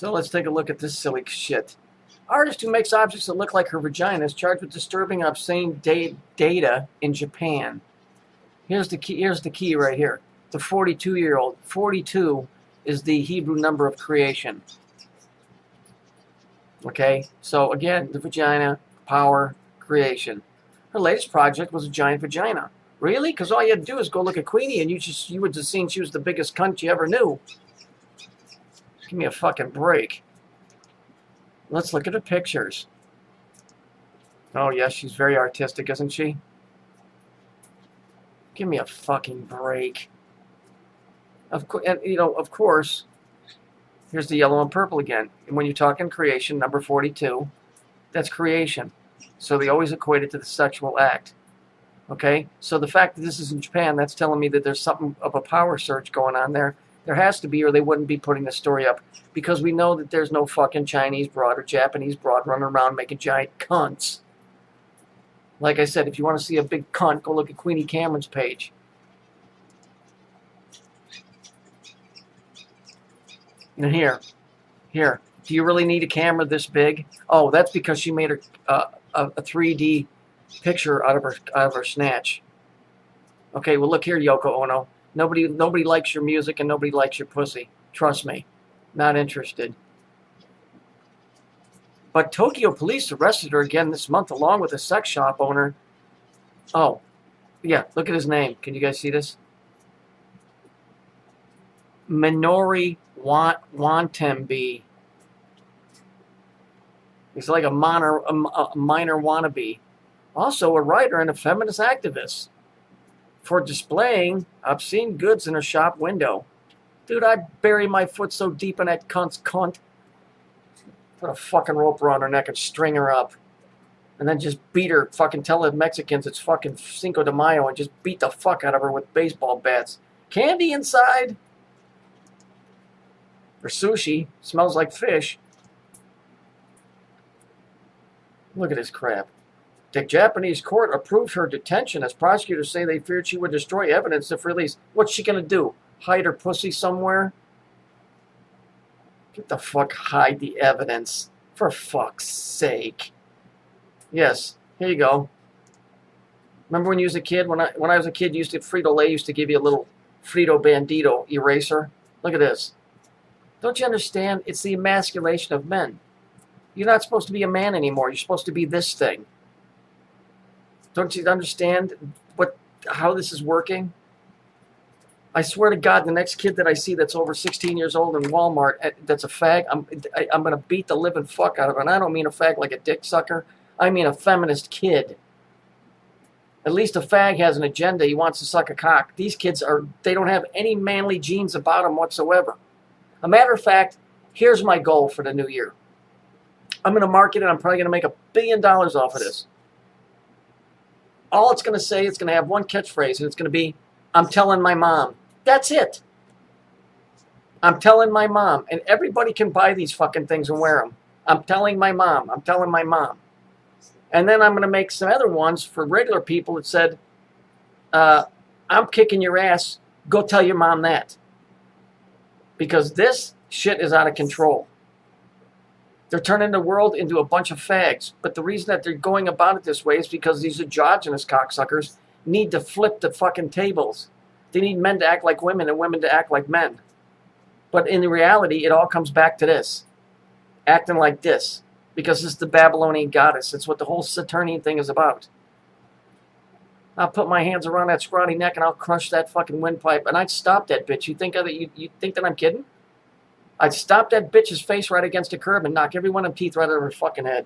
So let's take a look at this silly shit. Artist who makes objects that look like her vagina is charged with disturbing obscene data in Japan. Here's the key. Here's the key right here. The 42-year-old. 42 is the Hebrew number of creation. Okay, so again, the vagina, power, creation. Her latest project was a giant vagina. Really? Because all you had to do is go look at Queenie, and you would have seen she was the biggest cunt you ever knew. Give me a fucking break. Let's look at her pictures. Oh yes, she's very artistic, isn't she? Give me a fucking break. Of course, here's the yellow and purple again. And when you're talking creation, number 42, that's creation. So they always equate it to the sexual act. Okay? So the fact that this is in Japan, that's telling me that there's something of a power surge going on there. There has to be, or they wouldn't be putting the story up. Because we know that there's no fucking Chinese broad or Japanese broad running around making giant cunts. Like I said, if you want to see a big cunt, go look at Queenie Cameron's page. And here. Do you really need a camera this big? Oh, that's because she made a 3D picture out of her snatch. Okay, well look here, Yoko Ono. Nobody likes your music and nobody likes your pussy. Trust me. Not interested. But Tokyo police arrested her again this month along with a sex shop owner. Oh, yeah, look at his name. Can you guys see this? Minori Wantembi. He's like a minor wannabe. Also a writer and a feminist activist. For displaying obscene goods in her shop window. Dude, I'd bury my foot so deep in that cunt's cunt. Put a fucking rope around her neck and string her up. And then just beat her, fucking tell the Mexicans it's fucking Cinco de Mayo and just beat the fuck out of her with baseball bats. Candy inside? Or sushi. Smells like fish. Look at this crap. The Japanese court approved her detention as prosecutors say they feared she would destroy evidence if released. What's she going to do? Hide her pussy somewhere? Get the fuck hide the evidence. For fuck's sake. Yes, here you go. Remember when you was a kid? When I was a kid, Frito-Lay used to give you a little Frito Bandito eraser. Look at this. Don't you understand? It's the emasculation of men. You're not supposed to be a man anymore. You're supposed to be this thing. Don't you understand how this is working? I swear to God, the next kid that I see that's over 16 years old in Walmart that's a fag, I'm going to beat the living fuck out of it. And I don't mean a fag like a dick sucker. I mean a feminist kid. At least a fag has an agenda. He wants to suck a cock. These kids they don't have any manly genes about them whatsoever. A matter of fact, here's my goal for the new year. I'm going to market it. I'm probably going to make $1 billion off of this. All it's going to say, it's going to have one catchphrase, and it's going to be, I'm telling my mom. That's it. I'm telling my mom. And everybody can buy these fucking things and wear them. I'm telling my mom. I'm telling my mom. And then I'm going to make some other ones for regular people that said, I'm kicking your ass. Go tell your mom that. Because this shit is out of control. They're turning the world into a bunch of fags. But the reason that they're going about it this way is because these androgynous cocksuckers need to flip the fucking tables. They need men to act like women and women to act like men. But in reality, it all comes back to this. Acting like this. Because it's the Babylonian goddess. It's what the whole Saturnian thing is about. I'll put my hands around that scrawny neck and I'll crush that fucking windpipe. And I'd stop that bitch. You think that I'm kidding? I'd stop that bitch's face right against the curb and knock every one of them teeth right out of her fucking head.